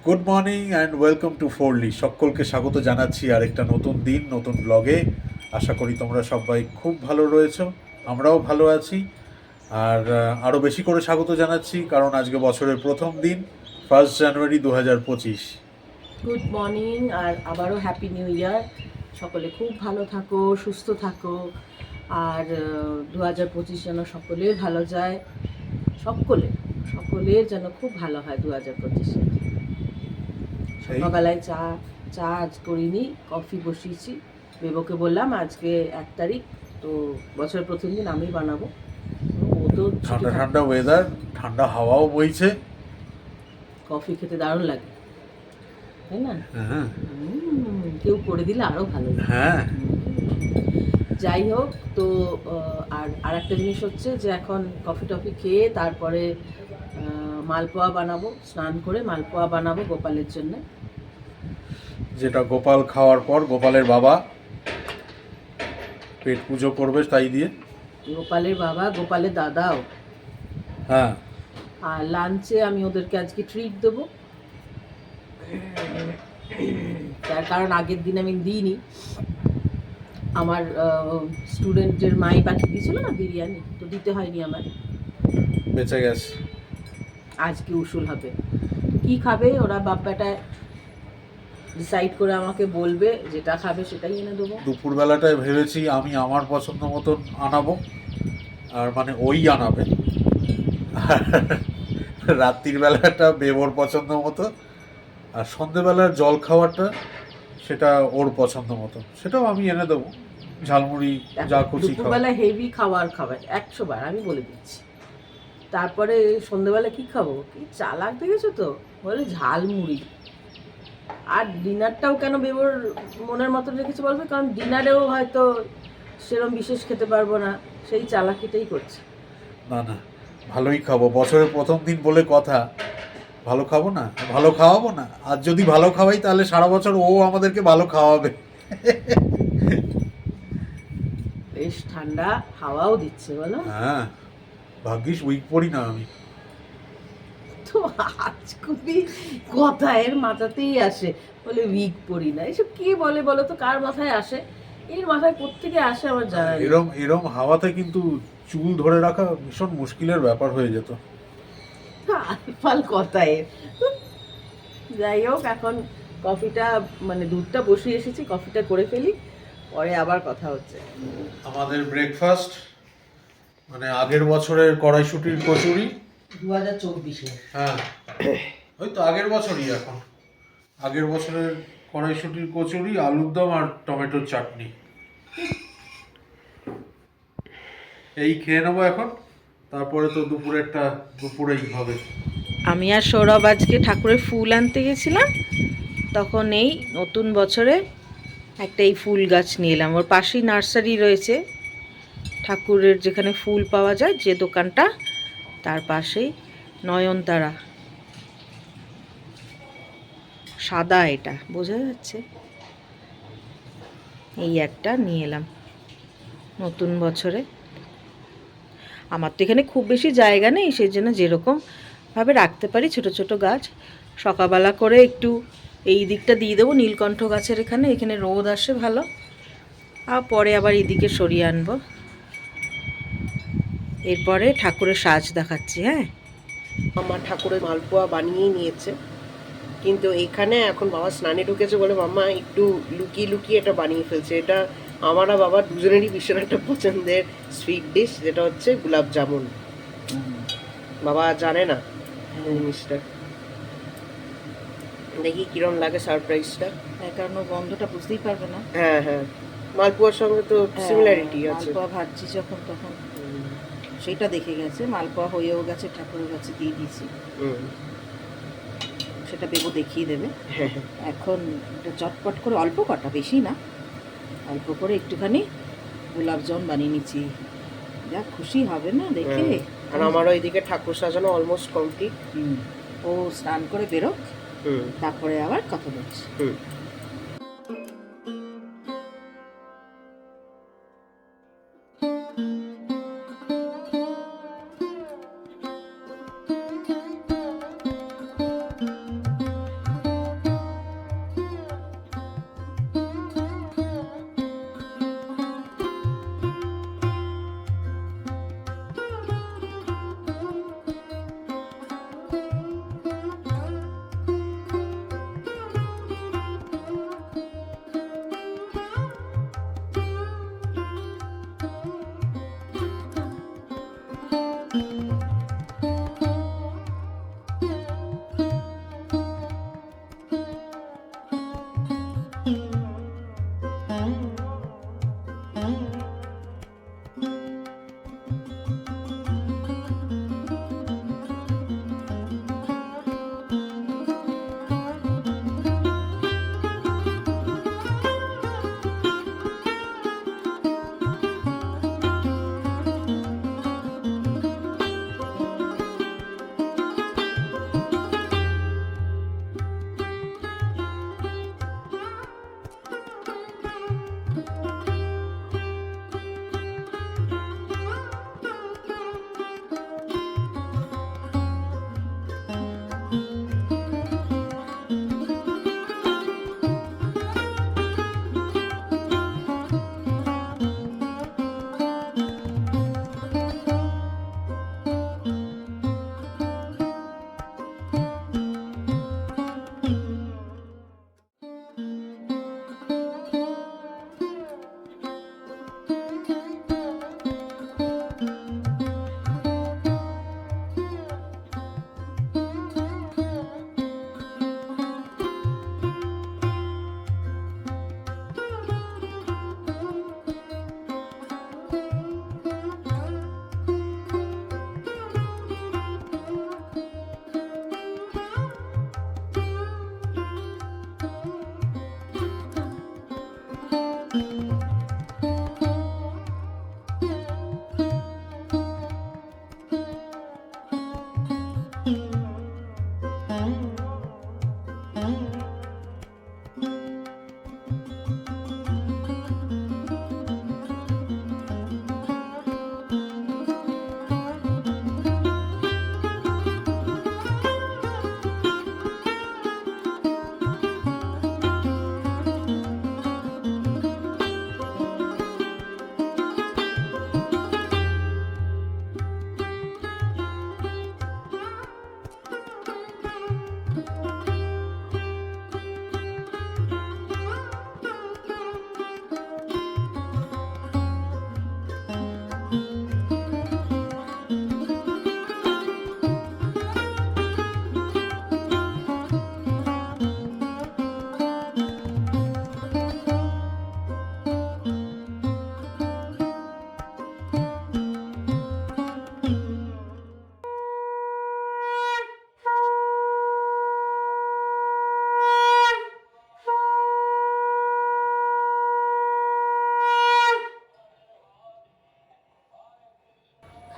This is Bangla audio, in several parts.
Good morning and welcome to ফোরলি। সকলকে স্বাগত জানাচ্ছি আরেকটা নতুন দিন, নতুন ব্লগে। আশা করি তোমরা সবাই খুব ভালো রয়েছো, আমরাও ভালো আছি। আর আরও বেশি করে স্বাগত জানাচ্ছি কারণ আজকে বছরের প্রথম দিন, 1 জানুয়ারি 2025। গুড মর্নিং আর আবারও হ্যাপি নিউ ইয়ার। সকলে খুব ভালো থাকো, সুস্থ থাকো। আর 2025 যেন সকলের ভালো যায়, সকলের যেন খুব ভালো হয় 2025-এ। সকালবেলায় চা চা আজ করিনি, কফি বসিয়েছি। বেবোকে বললাম আজকে 1 তারিখ, তো বছরের প্রথম দিন আমি বানাবো। ও তো ঠান্ডা ঠান্ডা ওয়েদার, ঠান্ডা হাওয়াও বইছে, কফি খেতে দারুণ লাগে, তাই না? হ্যাঁ কেউ করে দিলে আরও ভালো লাগে। হ্যাঁ। যাই হোক, তো আর একটা জিনিস হচ্ছে যে এখন কফি টফি খেয়ে তারপরে মালপোয়া বানাবো, স্নান করে মালপোয়া বানাবো গোপালের জন্য। যেটা গোপাল খাওয়ার পর গোপালের বাবা পেট পুজো করবে তাই দিয়ে। গোপালের বাবা, গোপালের দাদাও। হ্যাঁ। আর লাঞ্চে আমি ওদেরকে আজকে ট্রিট দেবো, তার কারণ আগের দিন আমি দিইনি। আমার স্টুডেন্টের মাই পাঠিয়ে দিয়েছিল না বিরিয়ানি, তো দিতে হয়নি আমার, বেঁচে গেছে। আজকে উসুল হবে। কি খাবে ওরা বাপ বেটায় ডিসাইড করে আমাকে বলবে, যেটা খাবে সেটাই এনে দেবো। দুপুরবেলাটায় ভেবেছি আমি আমার পছন্দ মতন আনাবো, আর মানে ওই আনাবে। আর রাত্রির বেলাটা বেবোর পছন্দ মতো, আর সন্ধেবেলার জল খাওয়াটা সেটা ওর পছন্দ মতো, সেটাও আমি এনে দেবো। ঝালমুড়ি যা খুশি খাওয়া। দুপুরবেলা হেভি খাবার 100 বার আমি বলে দিচ্ছি। তারপরে সন্ধেবেলা কি খাবো, কি চালাক দেখেছো তো, বলে ঝালমুড়ি। আর ডিনারটাও কেন বেবোর মনের মতো রেখেছে বলবে, কারণ ডিনারেও হয়তো সেরকম বিশেষ খেতে পারবো না, সেই চালাকিটাই করছে। না না, ভালোই খাবো, বছরের প্রথম দিন বলে কথা। ভালো খাবো না, ভালো খাওয়াবো না? আর যদি ভালো খাওয়াই তাহলে সারা বছর ও আমাদেরকে ভালো খাওয়াবে। বেশ ঠান্ডা হাওয়াও দিচ্ছে বলো। হ্যাঁ, ভাগ্যিস উইক পড়ি না আমি। তো আজ খুবই কথা এর মাথাতেই আসে, বলে উইক পড়ি না। এসব কে বলে বলো তো, কার মাথায় আসে? এর মাথায় কোত্থেকে আসে আমার জানা নেই। এরম এরম হাওয়াতে কিন্তু চুল ধরে রাখা ভীষণ মুশকিলের ব্যাপার হয়ে যেত। আলফাল কথা এর। যাই হোক, এখন কফিটা মানে দুধটা বসিয়ে এসেছি, কফিটা করে ফেলি, পরে আবার কথা হচ্ছে। আমাদের ব্রেকফাস্ট মানে আগের বছরের কড়াইশুটির কচুরি। 2024-এ হ্যাঁ, ওই তো আগের বছরই। এখন আগের বছরের কড়াইশুটির কচুরি, আলুর দম আর টমেটোর চাটনি, এই খেয়ে নেবো এখন। তারপরে তো দুপুরেই হবে। আমি আর সৌরভ আজকে ঠাকুরের ফুল আনতে গেছিলাম, তখন এই নতুন বছরে একটা এই ফুল গাছ নিয়ে এলাম। ওর পাশেই নার্সারি রয়েছে, ঠাকুরের যেখানে ফুল পাওয়া যায় যে দোকানটা, তার পাশেই নয়নতারা, সাদা, এটা বোঝা যাচ্ছে। এই একটা নিয়ে এলাম নতুন বছরে। আমার তো এখানে খুব বেশি জায়গা নেই, সেই জন্য যেরকমভাবে রাখতে পারি ছোট ছোট গাছ। সকালবেলা করে একটু এই দিকটা দিয়ে দেবো নীলকণ্ঠ গাছের এখানে, এখানে রোদ আসে ভালো, আর পরে আবার এদিকে সরিয়ে আনবো। এরপরে ঠাকুরের সাজ দেখাচ্ছি। হ্যাঁ, আমার ঠাকুরের মালপোয়া বানিয়েই নিয়েছে, কিন্তু এখানে এখন বাবা স্নানে ঢুকেছে বলে মাম্মা একটু লুকিয়ে লুকিয়ে এটা বানিয়ে ফেলছে। এটা আমার আর বাবার দুজনেরই ভীষণ একটা পছন্দের সুইট ডিশ, যেটা হচ্ছে গোলাপ জামুন। বাবা জানে না জিনিসটা, দেখি কিরম লাগে সারপ্রাইজটা। কারণ গন্ধটা বুঝতেই পারবে না। হ্যাঁ হ্যাঁ, মালপোয়ার সঙ্গে তো সিমিলারিটি আছে। মালপোয়া ভাজছি যখন তখন সেটা দেখে গেছে, মালপোয়া হয়েও গেছে, ঠাকুরের কাছে দিয়ে দিয়েছি, সেটা বেবো দেখিয়ে দেবে। এখন এটা চটপট করে অল্প কটা, বেশি না, অল্প করে একটুখানি গোলাপ জামুন বানিয়ে নিচ্ছি। যা খুশি হবে না দেখে। আর আমারও এদিকে ঠাকুর সাজানো অলমোস্ট কমপ্লিট। ও স্নান করে বেরোক, তারপরে আবার কথা বলছি।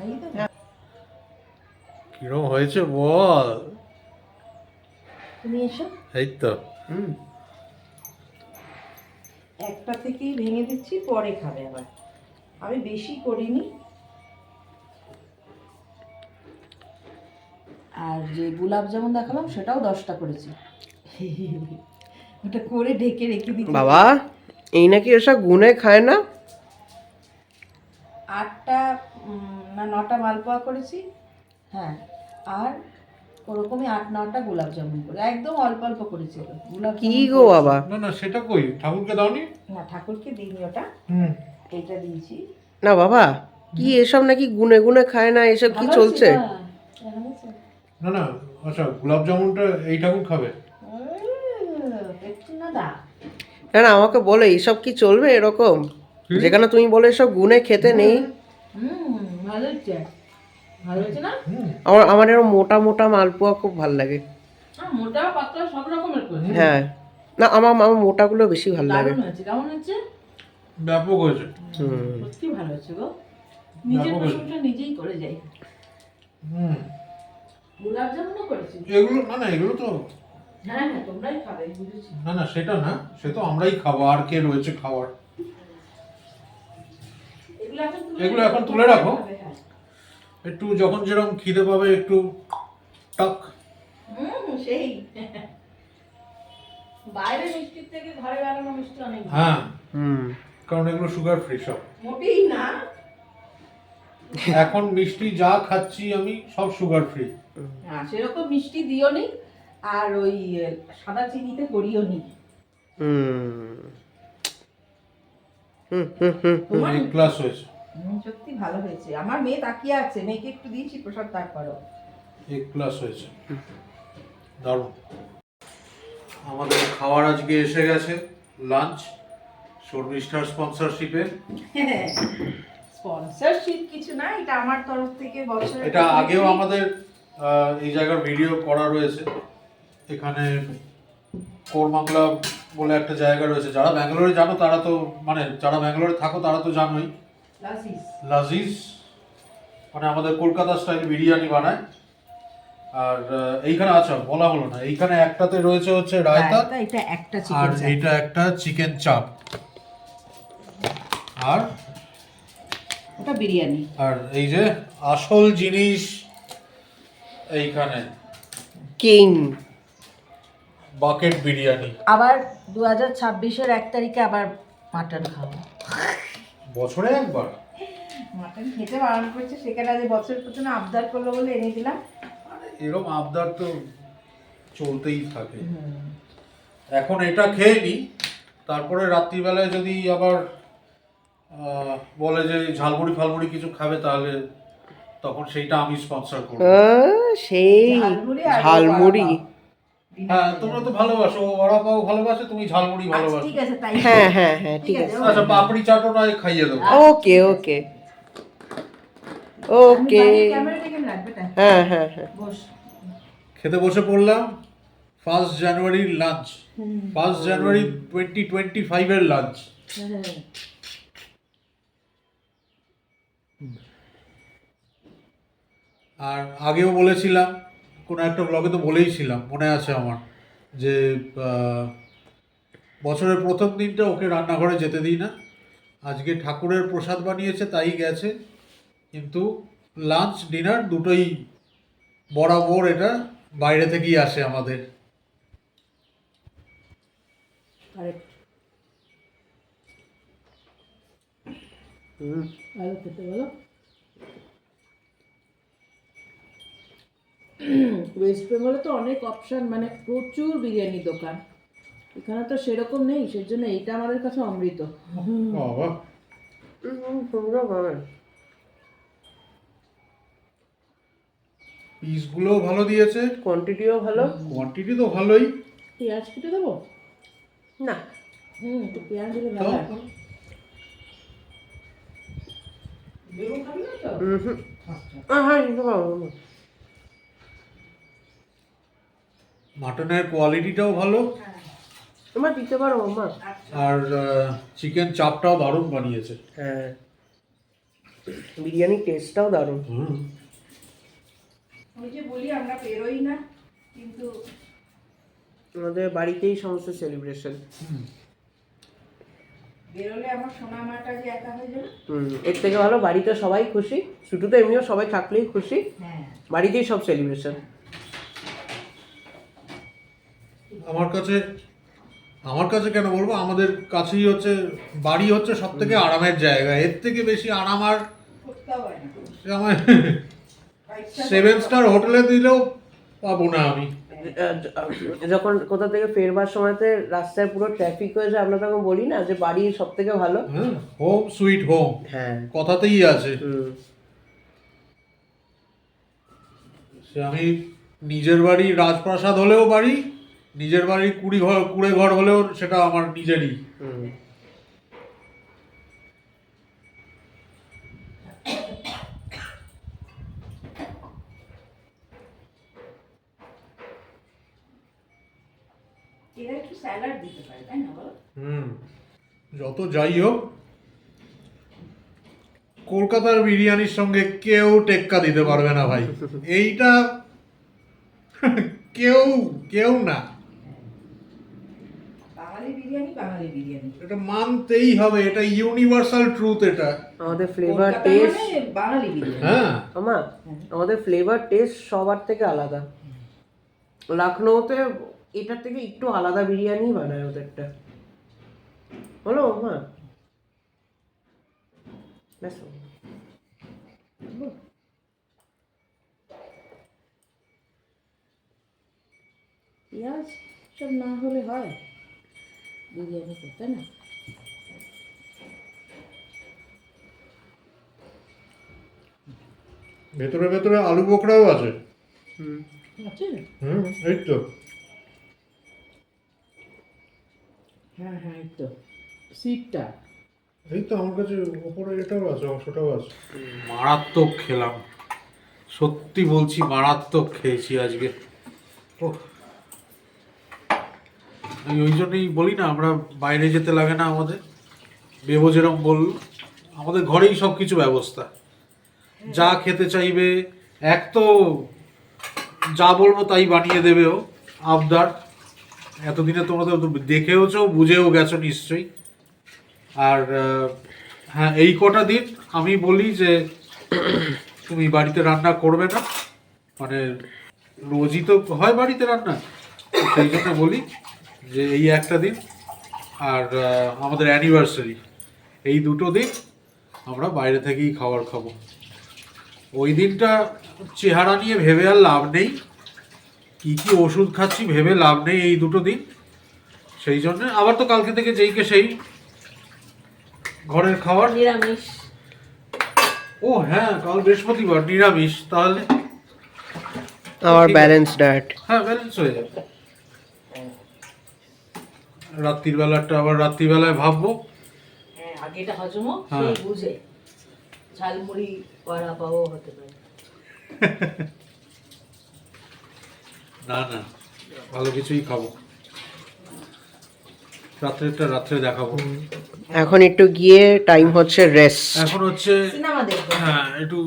খাইয়ে দেবো। কিরম হয়েছে বল। তুমি এসো। এই তো। একটা থেকেই ভেঙে দিচ্ছি, পরে খাবে আবার। আমি বেশি করিনি। আর যে গোলাপ জামুন দেখালাম সেটাও 10টা করেছি। ওটা করে ঢেকে রেখে দিচ্ছি। বাবা এই নাকি এসব গুনে খায় না। 8টা না 9টা মালপোয়া করেছি। হ্যাঁ, আর ওরকমই 8-9টা গোলাপ জামুন করে, একদম অল্প অল্প করেছি। গোলাপ কি জামুন গো বাবা। না না, সেটা কই, ঠাকুরকে দাওনি? না, ঠাকুরকে দিইনি ওটা, এটা দিয়েছি। না বাবা কি এসব নাকি গুনে গুনে খায় না, এসব কি ভালো চলছে? হয়েছে না? কেমন হয়েছে? না না, আচ্ছা গোলাপ জামুনটা এই ঠাকুর খাবে? একটু না দা। না না আমাকে বলে এইসব কি চলবে এরকম, কি? যেখানে তুমি বলে এসব গুনে খেতে নেই। ভালো হচ্ছে, ভালো হয়েছে না? আমার আমার এরকম মোটা মোটা মালপোয়া খুব ভালো লাগে। মোটা পাতলা সব রকমের করে। হ্যাঁ না আমার আমার মোটাগুলো বেশি ভালো লাগে। দারুণ হয়েছে। কেমন হয়েছে? ব্যাপক হয়েছে। সত্যি ভালো হয়েছে গো। নিজের ব্যাপক হয়েছে। প্রশংসা নিজেই করে যাই। গোলাপ জামুনও করেছি। এগুলো না না, এগুলো তো হ্যাঁ হ্যাঁ, তোমরাই খাবে, বুঝেছি। না না, সেটা না, সে তো আমরাই খাবো, আর কে রয়েছে খাওয়ার। এগুলো এখন তুলে রাখো। খাবে, হ্যাঁ। একটু যখন যেরকম খিদে পাবে একটু টাক। সেই বাইরে মিষ্টির থেকে ঘরে বানানো মিষ্টি অনেক ভালো। হ্যাঁ, হুম কারণ এগুলো সুগার ফ্রি সব। মোটেই না। এখন মিষ্টি যা খাচ্ছি আমি সব সুগার ফ্রি। হ্যাঁ, সেরকম মিষ্টি দিও নি, আর ওই সাদা চিনিতে করিও নি। হুম হুম হুম হুম তোমার এক ক্লাস হয়েছে। সত্যি ভালো হয়েছে। আমার মেয়ে তাকিয়ে আছে, মেয়েকে একটু দিয়েছি প্রসাদ, তাক করো। এক ক্লাস হয়েছে, দারুণ। আমাদের খাওয়ার আজকে এসে গেছে, লাঞ্চ, শর্মিষ্ঠার স্পন্সরশিপে। স্পন্সরশিপ কিছু না, এটা আমার তরফ থেকে বছরে। এটা আগেও আমাদের এই জায়গার ভিডিও করা রয়েছে। এখানে কোরমাংলা বলে একটা জায়গা রয়েছে, যারা ব্যাঙ্গালোরে জানো তারা তো, মানে যারা ব্যাঙ্গালোরে থাকো তারা তো জানোই। লাজিজ মানে আমাদের কলকাতা স্টাইল বিরিয়ানি বানায়। আর এইখানে আচ্ছা বলা হলো না, এইখানে একটাতে রয়েছে হচ্ছে রায়তা, এটা একটা আর চিকেন। এইটা একটা চিকেন চাপ, আর ওটা বিরিয়ানি। আর এই যে আসল জিনিস এইখানে কিং। বাকেট বিরিয়ানি। আবার 2026-এর 1 তারিখে আবার মাটন খাবো। বছরে একবার মাটন খেতে বারণ করছে, সেখানে আজ বছরের প্রথমে আবদার করলো বলে এনে দিলাম। এরকম আবদার তো চলতেই থাকে। এখন এটা খেয়ে নি, তারপরে রাত্রিবেলায় যদি আবার বলে যে ঝালমুড়ি ফালমুড়ি কিছু খাবে, তাহলে তখন সেইটা আমি স্পন্সর করবো। সেই ঝালমুড়ি আর ঝালমুড়ি। বড়া পাও। হ্যাঁ, তোমরা তো ভালোবাসো, ও বড়া পাও ভালোবাসে, তুমি ঝালমুড়ি আচ্ছা, ভালোবাসো। ঠিক আছে, তাই। হ্যাঁ হ্যাঁ হ্যাঁ ঠিক আছে। আচ্ছা, পাপড়ি চাটও নয় খাইয়ে দেবো। ওকে ওকে ওকে। ক্যামেরা থেকে রাখবে, তাই। হ্যাঁ হ্যাঁ হ্যাঁ বস। খেতে বসে পড়লাম। 1 জানুয়ারির লাঞ্চ, 1 জানুয়ারি 2025-এর লাঞ্চ। আর আগেও বলেছিলাম, কোনো একটা ব্লগে তো বলেইছিলাম, মনে আছে আমার, যে বছরের প্রথম দিনটা ওকে রান্নাঘরে যেতে দিই না। আজকে ঠাকুরের প্রসাদ বানিয়েছে তাই গেছে, কিন্তু লাঞ্চ ডিনার দুটোই বরাবর এটা বাইরে থেকেই আসে আমাদের। কারেক্ট। ভালো খেতে বলো। ওয়েস্ট বেঙ্গলে তো অনেক অপশন, মানে প্রচুর বিরিয়ানি দোকান। এখানে তো সেরকম নেই, সেজন্য এইটা আমাদের কাছে অমৃত। বাবা, পিসগুলোও ভালো দিয়েছে, কোয়ান্টিটিও ভালো। কোয়ান্টিটি তো ভালোই। পেঁয়াজ কেটে দেবো? না তো পেঁয়াজ দিলে ভালো হয়। তো বেগুন খাবি না তো? হ্যাঁ নিতে পারবো। মাটনের কোয়ালিটিটাও ভালো, তোমার দিতে পারো মা। আর চিকেন চাপটাও দারুণ বানিয়েছে। হ্যাঁ বিরিয়ানির টেস্টটাও দারুণ। ওই যে বলি আমরা বেরোই না, কিন্তু আমাদের বাড়িতেই সমস্ত সেলিব্রেশন। বেরোলে আমার সোনা মাটা যে একা হয়ে যাবে। এর থেকে ভালো বাড়িতে সবাই খুশি, শুধু তো এমনিও সবাই থাকলেই খুশি, হ্যাঁ, বাড়িতেই সব সেলিব্রেশন। আমার কাছে কেন বলবো, আমাদের কাছেই হচ্ছে বাড়ি, হচ্ছে সব থেকে আরামের জায়গা। এর থেকে বেশি আরাম আর করতেও হয় না। আমার 7 স্টার হোটেলে দিলেও পাবো না আমি। যখন কোথা থেকে ফেরবার সময়তে রাস্তায় পুরো ট্রাফিক হয়ে যায়, আমরা তখন বলি না যে বাড়ি সব থেকে ভালো। হোম সুইট হোম হ্যাঁ, কথাতেই আছে। সে আমি নিজের বাড়ি রাজপ্রাসাদ হলেও বাড়ি, নিজের বাড়ি কুড়ে ঘর হলেও সেটা আমার নিজেরই। এরা একটু স্যালাড দিতে পারে, তাই না বলো? যত যাই হোক, কলকাতার বিরিয়ানির সঙ্গে কেউ টেক্কা দিতে পারবে না ভাই। এইটা কেউ কেউ না, বাঙালি বিরিয়ানি বাঙালি বিরিয়ানি। এটা মানতেই হবে, এটা ইউনিভার্সাল ট্রুথ। এটা আমাদের ফ্লেভার কলকাতা টেস্ট, মানে বাঙালি বিরিয়ানি। হ্যাঁ আমাদের ফ্লেভার টেস্ট সবার থেকে আলাদা। লখনৌতে এটার থেকে একটু আলাদা বিরিয়ানি বানায় ওদেরটা, বলো মা। ব্যাস। পেঁয়াজ সব না হলে হয় বিরিয়ানি করতে, না? ভেতরে ভেতরে আলু বোখরাও আছে। আছে? এই তো। হ্যাঁ হ্যাঁ, এই তো সিটটা। এই তো আমার কাছে ওপরে এটাও আছে, অংশটাও আছে। মারাত্মক খেলাম, সত্যি বলছি, মারাত্মক খেয়েছি আজকে। আমি ওই জন্যই বলি না, আমরা বাইরে যেতে লাগে না আমাদের। বেবো যেরকম বলল, আমাদের ঘরেই সব কিছু ব্যবস্থা, যা খেতে চাইবে এক তো যা বলবো তাই বানিয়ে দেবে ও। আবদার এতদিনে তোমরা তো দেখেওছো, বুঝেও গেছো নিশ্চয়ই। আর হ্যাঁ, এই কটা দিন আমি বলি যে তুমি বাড়িতে রান্না করবে না, মানে রোজই তো হয় বাড়িতে রান্না, সেই জন্য বলি যে এই একটা দিন আর আমাদের অ্যানিভার্সারি, এই দুটো দিন আমরা বাইরে থেকেই খাবার খাবো। ওই দিনটা চেহারা নিয়ে ভেবে আর লাভ নেই, কি কি ওষুধ খাচ্ছি ভেবে লাভ নেই এই দুটো দিন। সেই জন্য আবার তো কালকে থেকে যেইকে সেই ঘরের খাবার নিরামিষ। ও হ্যাঁ, কাল বৃহস্পতিবার, নিরামিষ। তাহলে আমার ব্যালেন্স ডায়েট। হ্যাঁ, ব্যালেন্স হয়ে যাবে। রাত্রির বেলাটা আবার রাত্রিবেলায় ভাববো। হ্যাঁ, আগেটা হজমও হ্যাঁ। সেই বুঝে ঝালমুড়ি করা পাওয়া হতে পারে। না না, ভালো কিছুই খাবো, রাত্রে দেখাবো। এখন একটু গিয়ে টাইম হচ্ছে রেস্ট। এখন হচ্ছে সিনেমা দেখবো। হ্যাঁ, একটু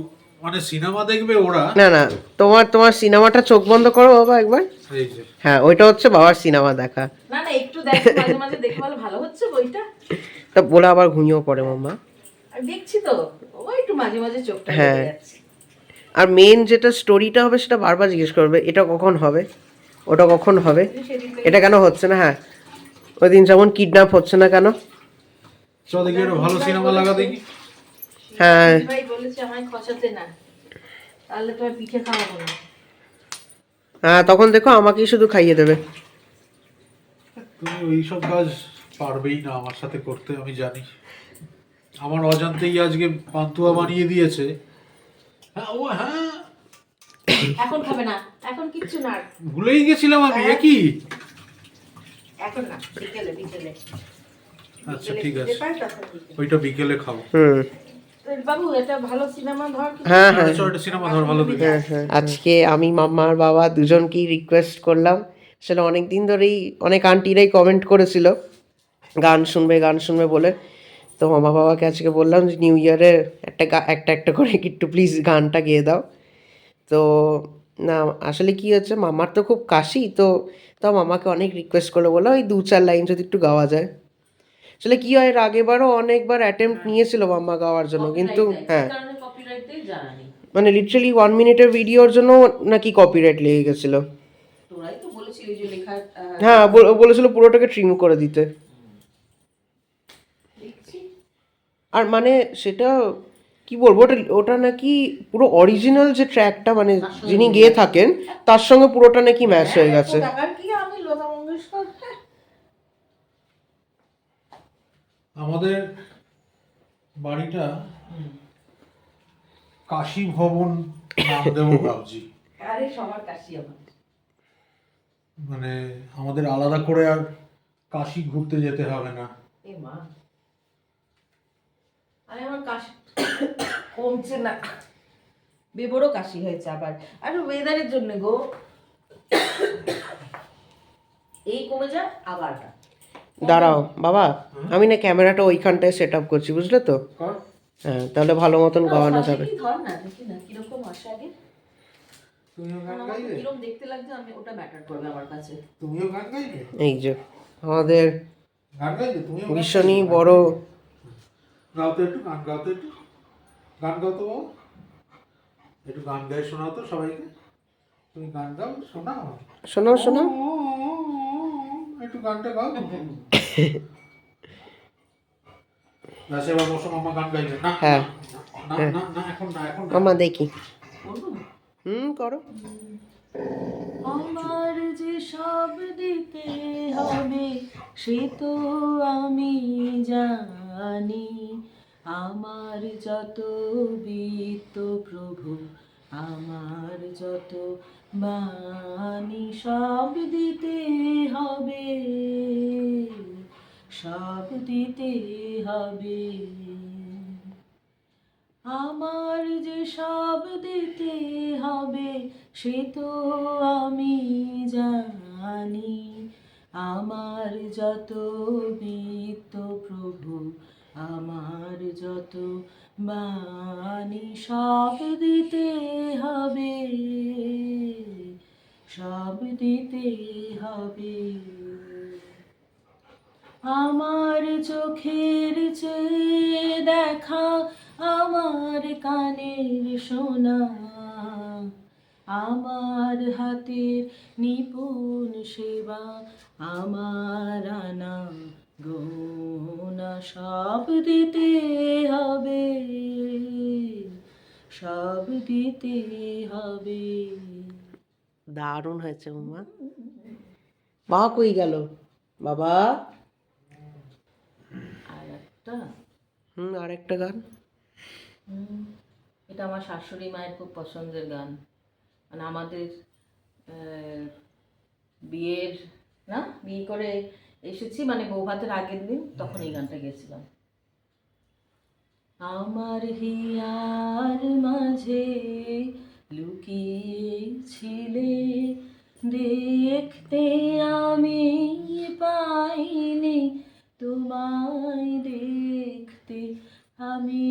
মানে সিনেমা দেখবে ওরা। না না, তোমার সিনেমাটা চোখ বন্ধ করো বাবা একবার। এই যে হ্যাঁ, ওইটা হচ্ছে বাবার সিনেমা দেখা। না না, একটু দেখো, মাঝে মাঝে দেখে বলে ভালো হচ্ছে বইটা। তা বলে আবার ঘুমিয়েও পড়ে মাম্মা। আর দেখছি তো ও একটু মাঝে মাঝে চোখটা হ্যাঁ। লেগে যাচ্ছে। আর মেন যেটা স্টোরিটা হবে সেটা বারবার জিজ্ঞেস করবে, এটা কখন হবে, ওটা কখন হবে, সেদিন থেকে এটা কেন হচ্ছে না। হ্যাঁ, ওই দিন যেমন কিডন্যাপ হচ্ছে না কেন। চল দেখি একটা ভালো সিনেমা লাগা দেখি। হ্যাঁ ভাই বলেছে আমায় খসাতে না, তাহলে তোমার পিঠে খাওয়াবো না। হ্যাঁ, তখন দেখো আমাকেই শুধু খাইয়ে দেবে। তুমি ওইসব কাজ পারবেই না আমার সাথে করতে, আমি জানি। আমার অজান্তেই আজকে পান্তুয়া বানিয়ে দিয়েছে। হ্যাঁ, ও হ্যাঁ, এখন খাবে না, এখন কিচ্ছু না আর। ভুলেই গেছিলাম আমি। কি এখন না, বিকেলে বিকেলে। আচ্ছা, বিকেলে ঠিক খিদে আছে, পায় তখন বিকেলে। ওইটা বিকেলে খাবো। বাবু এটা ভালো সিনেমা ধর। হ্যাঁ হ্যাঁ চল, একটা সিনেমা ধর ভালো দেখে। আজকে আমি মাম্মা আর বাবা দুজনকেই রিকোয়েস্ট করলাম। সেটা অনেক দিন ধরেই অনেক আন্টিরাই কমেন্ট করেছিল গান শুনবে বলে, তো মামা বাবাকে আজকে বললাম যে নিউ ইয়ারে একটা একটা করে একটু প্লিজ গানটা গেয়ে দাও। তো না আসলে কি হচ্ছে, মামার তো খুব কাশি, তো তাও মামাকে অনেক রিকোয়েস্ট করলো, বলো ওই 2-4 লাইন যদি একটু গাওয়া যায়। আসলে কি হয়, এর আগেবারও অনেকবার অ্যাটেম্প্ট নিয়েছিল মাম্মা গাওয়ার জন্য, কিন্তু হ্যাঁ মানে লিটারালি 1 মিনিটের ভিডিওর জন্য নাকি কপিরাইট লেগে গেছিল। তোরাই তো বলেছিলি যে লেখা হ্যাঁ বলেছিল পুরোটাকে ট্রিম করে দিতে। দেখছি। আর মানে সেটা কি বলবো, ওটা ওটা নাকি পুরো অরিজিনাল যে ট্র্যাকটা মানে যিনি গেয়ে থাকেন তার সঙ্গে পুরোটা নাকি ম্যাচ হয়ে গেছে। টাকার কি আমি লতা মঙ্গেশকর, হ্যাঁ। আমাদের বাড়িটা কাশী ভবন নাম দেবো ভাবছি। আরে সবার কাশি আমার। মানে আমাদের আলাদা করে আর কাশী ঘুরতে যেতে হবে না। এ মা, আরে আমার কাশি কমছে না, বেবড়ও কাশি হয়েছে আবার। আর ওয়েদারের জন্য গো, এই কমে যা আবার। দাঁড়াও বাবা, আমি না ক্যামেরাটা ওইখানটায় সেট আপ করছি, বুঝলে তো? কর। হ্যাঁ তাহলে ভালো মতন গাওয়ানো যাবে। ধর না, দেখি না কিরকম আসে আগে। তুমিও গান আমার গাইবে? কিরকম দেখতে লাগছে আমি, ওটা ম্যাটার করবে আমার কাছে। তুমিও গান গাইবে? এই যে আমাদের গান গাইবে তুমিও? ভীষণই বড়। গাও তো একটু, গান গাও তো একটু, গান গাও তো বাবা, একটু গান গাই শোনাও তো সবাইকে। তুমি গান গাও, শোনাও শোনাও শোনাও। একটু গানটা গাও। ব্যাস এবার বসো, মামা গান গাইবে। না হ্যাঁ না না না, এখন না, এখন না। মামা দেখি। করবো? করো। আমার যে সব দিতে হবে সে তো আমি জানি, আমার যত বিত্ত প্রভু, আমার যত বাণী, সব দিতে হবে, সব দিতে হবে। আমার যে সব দিতে হবে সে তো আমি জানি, আমার যত বিত্ত প্রভু, আমার যত বাণী, সব দিতে হবে, সব দিতে হবে। আমার চোখের চেয়ে দেখা, আমার কানের শোনা, আমার হাতের নিপুণ সেবা, আমার আনা গোনা, সব দিতে হবে, সব দিতে হবে। দারুণ হয়েছে মামা। বাবা কই গেল বাবা? আর একটা আরেকটা গান। এটা আমার শাশুড়ি মায়ের খুব পছন্দের গান, মানে আমাদের বিয়ের না, বিয়ে করে এসেছি মানে বৌভাতের আগের দিন, তখন এই গানটা গেয়েছিলাম। আমার হিয়ার মাঝে লুকিয়েছিলে, দেখতে আমি পাইনি, তোমায় দেখতে আমি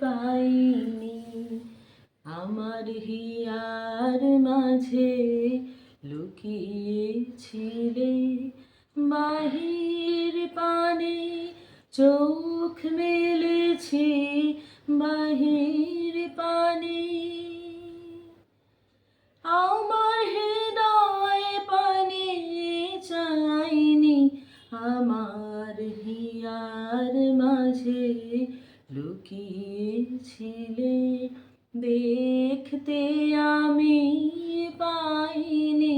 পাইনি। আমার হিয়ার মাঝে লুকিয়েছিলে, বাহির পানে চোখ মেলেছি, বাহির পানে আমার হৃদয় পানে চাইনি, আমার হিয়ার মাঝে লুকিয়েছিলে, দেখতে আমি পাইনি,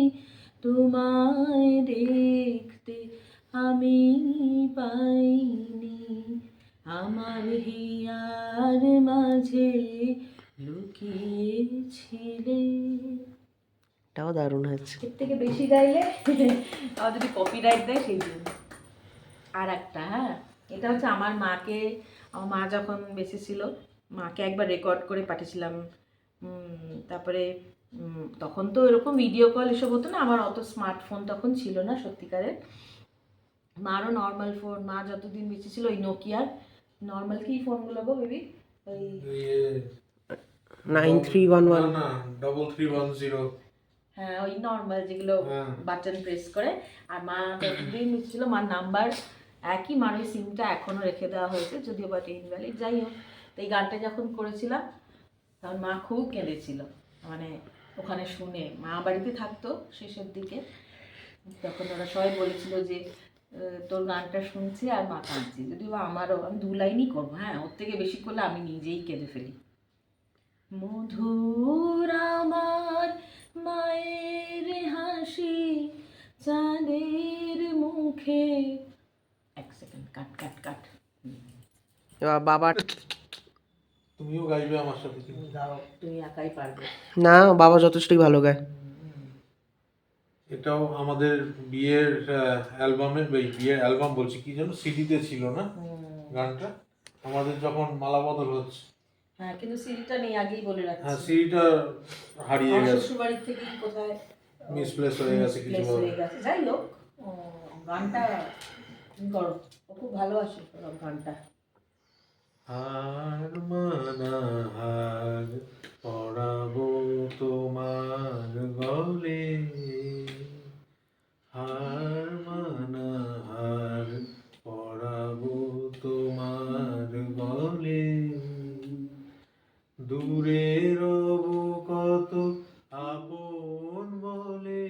তোমায় দেখতে আমি পাইনি, আমার হিয়ার মাঝে লুকিয়েছিলে। এটাও দারুণ হয়েছে। এর থেকে বেশি গাইলে আর যদি কপিরাইট দেয় সেই জন্য। আর একটা, হ্যাঁ, এটা হচ্ছে আমার মাকে, আমার মা যখন বেঁচে ছিল মাকে একবার রেকর্ড করে পাঠিয়েছিলাম। তারপরে তখন তো এরকম ভিডিও কল এসব হতো না, আমার অত স্মার্টফোন তখন ছিল না সত্যিকারের। মারও নর্মাল ফোন, মা যতদিন বেঁচে ছিল ওই নোকিয়ার নর্মাল কি ফোনগুলো গো বেবি? ওই 9311 না 3310। হ্যাঁ ওই নর্মাল যেগুলো হ্যাঁ। বাটন প্রেস করে। আর মা এতদিন ছিল, মার নাম্বার একই, মার ওই সিমটা এখনও রেখে দেওয়া হয়েছে, যদিও বাট ইনভ্যালিড। যাই হোক, তো এই গানটা যখন করেছিলাম তখন মা খুব কেঁদেছিল, মানে ওখানে শুনে। মা বাড়িতে থাকতো শেষের দিকে, তখন ওরা সবাই বলেছিল যে তোর গানটা শুনছি আর মা কাঁদছি। যদিও বা আমারও, আমি 2 লাইনই করবো, হ্যাঁ ওর থেকে বেশি করলে আমি নিজেই কেঁদে ফেলি। মধুর আমার মায়ের হাসি চাঁদের মুখে। এক সেকেন্ড, কাট কাট কাট। এবার বাবা, তুমিও গাইবে আমার সাথে? গাও, তুমি একাই পারবে। না বাবা যথেষ্টই ভালো গায়। এটাও আমাদের বিয়ের অ্যালবামে, বিয়ের অ্যালবাম বলছি, কি যেন সিডিতে ছিল না গানটা, আমাদের যখন মালা বদল হচ্ছে। হ্যাঁ কিন্তু সিডিটা নেই, আগেই বলে রাখছি। হ্যাঁ, সিডিটা হারিয়ে আমার গেছে, শ্বশুর বাড়ির থেকে কোথায় মিসপ্লেস হয়ে গেছে কিছু মিসপ্লেস ভাবে। হয়ে গেছে। যাই হোক, গানটা তুমি করো, ও খুব ভালোবাসে গানটা। হার মানা হার পরাবো তোমার গলে, হার মানা হার পরাবো তোমার গলে, দূরে রব কত আপন বলে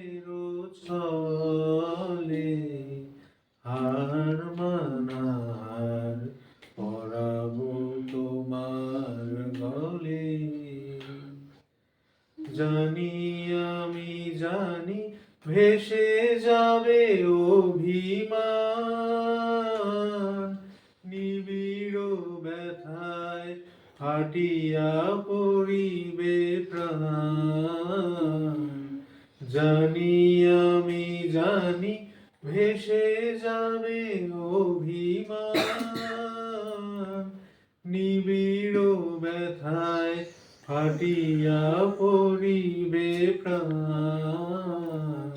চলে, হার মানা হার পরাবো তোমার গলে। জানি আমি জানি ভেসে যাবে অভিমান, নিবিড় ব্যথায় ফাটিয়া পড়িবে প্রাণ। জানি আমি জানি ভেসে যাবে অভিমান, নিবিড় ব্যথায় ফাটিয়া পড়িবে প্রাণ।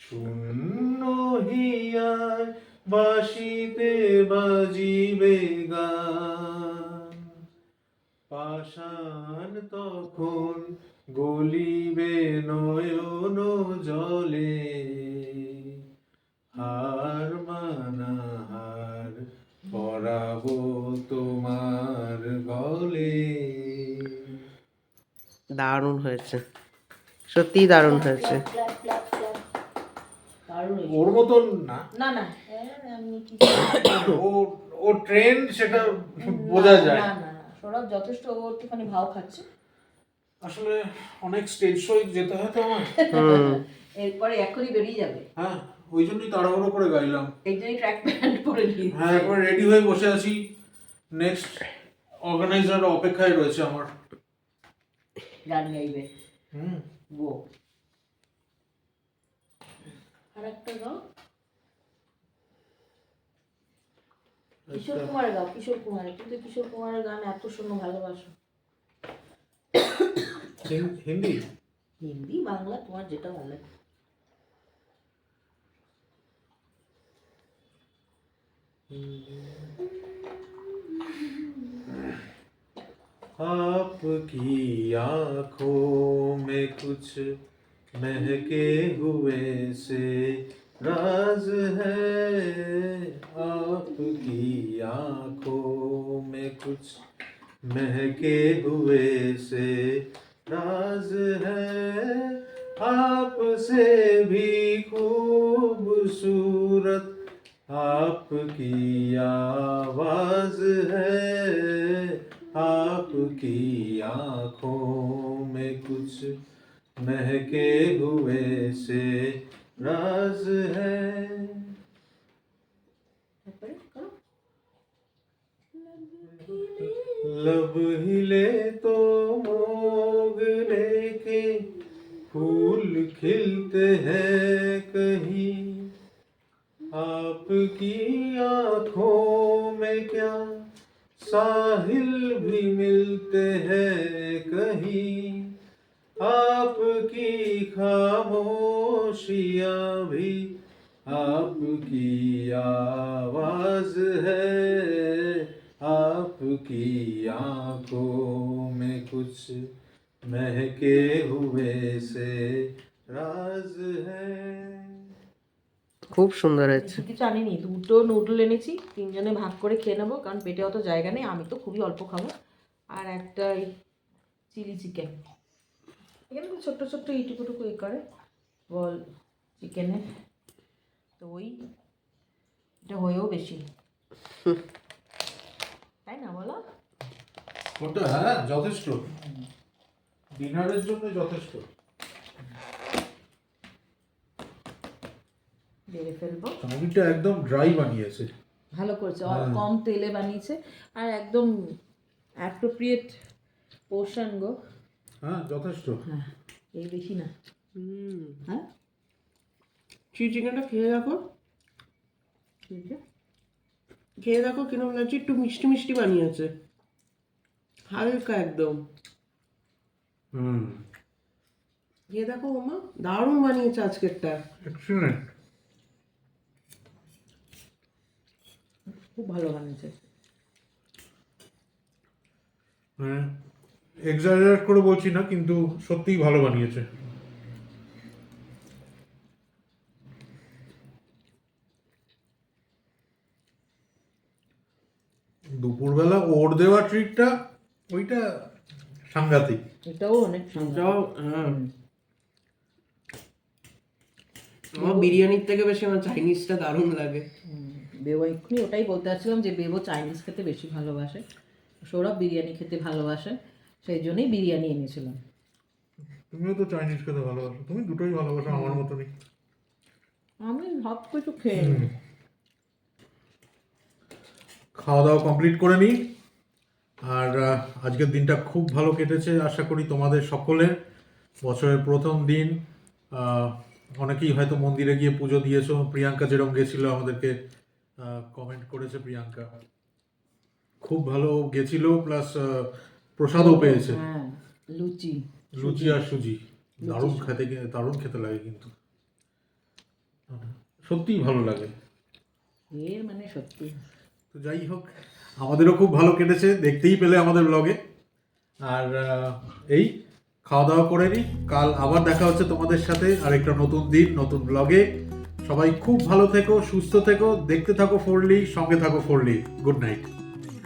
শূন্য হিয়ায় বাঁশিতে বাজিবে গান, পাষাণ তখন গলিবে নয়ন জলে, হার মানা হার পরাবো তোমার গলে। দারুণ হয়েছে, সত্যিই দারুণ হয়েছে। দারুণ হয়েছে। ওর মতন না, না না, আমি কি ও ও ট্রেন্ড সেটা বোঝা যায়। না না, সৌরভ যথেষ্ট, ও একটুখানি ভাও খাচ্ছে। আসলে অনেক স্টেজ শো যেতে হয় তো আমার, এরপরে এখনই বেরিয়ে যাবে, হ্যাঁ ওই জন্যই তাড়াহুড়ো করে গাইলাম। এই জন্যই ট্র্যাক প্যান্ট পরে নিয়েছি। হ্যাঁ, একবার রেডি হয়ে বসে আছি, নেক্সট অর্গানাইজার অপেক্ষায় রয়েছে আমার। গান গাইবে, হুম, গো। আর একটা গাও, কিশোর কুমারের গাও, কিশোর কুমারের। কিন্তু কিশোর কুমারের গান এত শুনো ভালোবাসো। হিন্দি হিন্দি বাংলা তোমার যেটা ভালো লাগে। आपकी आंखों में कुछ महके हुए से राज है, आपकी आंखों में कुछ महके हुए से राज है, आपसे भी खूबसूरत आपकी आवाज है, आपकी आंखों में कुछ महके हुए से राज है। लब हिले तो मोगरे के फूल खिलते हैं कहीं, आपकी आंखों में क्या साहिल भी मिलते हैं कहीं, आपकी खामोशियाँ भी आपकी आवाज है, सबकी आंखों में कुछ महके हुए से राज है। খুব সুন্দর হয়েছে। বেশি কিছু আনিনি, দুটো নুডল এনেছি, তিনজনে ভাগ করে খেয়ে নেবো, কারণ পেটে অত জায়গা নেই, আমি তো খুবই অল্প খাবো। আর একটা চিলি চিকেন, এখানে তো ছোট্ট ছোট্ট ইটুকুটুকু এ করে বল চিকেনে, তো ওই এটা হয়েও বেশি, তাই না বলো? ওটা হ্যাঁ যথেষ্ট, ডিনারের জন্য যথেষ্ট। বেড়ে ফেলবো। চাউমিনটা একদম ড্রাই বানিয়েছে, ভালো করেছে, কম তেলে বানিয়েছে, আর একদম অ্যাপ্রোপ্রিয়েট পোর্শন গো। হ্যাঁ যথেষ্ট। হ্যাঁ, এই বেশি না। হ্যাঁ, চিলি চিকেনটা খেয়ে দেখো, ঠিক আছে। খেয়ে দেখো কিরকম লাগছে, একটু মিষ্টি মিষ্টি বানিয়েছে, হালকা একদম। খেয়ে দেখো মামা, দারুণ বানিয়েছে আজকেরটা। এক্সিলেন্ট। খুব ভালো বানিয়েছে। হ্যাঁ, এক্সাজারেট করে বলছি না, কিন্তু সত্যিই ভালো বানিয়েছে। দুপুরবেলা ওর দেওয়া ট্রিটটা ওইটা সাংঘাতিক। এটাও অনেক সুন্দর। এটাও হ্যাঁ, আমার বিরিয়ানির থেকে বেশি আমার চাইনিজটা দারুণ লাগে। বেবো এক্ষুনি ওটাই বলতে চাচ্ছিলাম যে বেবো চাইনিজ খেতে বেশি ভালোবাসে, সৌরভ বিরিয়ানি খেতে ভালোবাসে, সেই জন্যই বিরিয়ানি এনেছিলাম। তুমিও তো চাইনিজ খেতে ভালোবাসো, তুমি দুটোই ভালোবাসো আমার মতনই। আমি সব কিছু খেয়ে নিই। খাওয়া দাওয়া কমপ্লিট করে নিই। আর আজকের দিনটা খুব ভালো কেটেছে, আশা করি তোমাদের সকলের। বছরের প্রথম দিন, অনেকেই হয়তো মন্দিরে গিয়ে পুজো দিয়েছো। প্রিয়াঙ্কা যেরকম গেছিল, আমাদেরকে কমেন্ট করেছে প্রিয়াঙ্কা, খুব ভালো গেছিল, প্লাস প্রসাদও পেয়েছে। হ্যাঁ, লুচি লুচি আর সুজি দারুণ খেতে, দারুণ খেতে লাগে, কিন্তু সত্যিই ভালো লাগে। এর মানে সত্যি। তো যাই হোক, আমাদেরও খুব ভালো কেটেছে, দেখতেই পেলে আমাদের ব্লগে। আর এই খাওয়া দাওয়া করে নিই, কাল আবার দেখা হচ্ছে তোমাদের সাথে আর একটা নতুন দিন, নতুন ব্লগে। সবাই খুব ভালো থেকো, সুস্থ থেকো, দেখতে থাকো ফোরলি, সঙ্গে থাকো ফোরলি। Good night.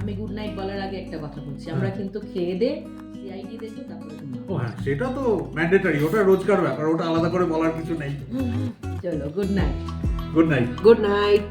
আমি গুড নাইট বলার আগে একটা কথা বলছি, আমরা কিন্তু খেয়ে দে সিআইডি দেখবো, তারপরে ও হ্যাঁ, সেটা তো ম্যান্ডেটরি, ওটা রোজকার ব্যাপার, ওটা আলাদা করে বলার কিছু নেই। চলো, good night. Good night. Good night.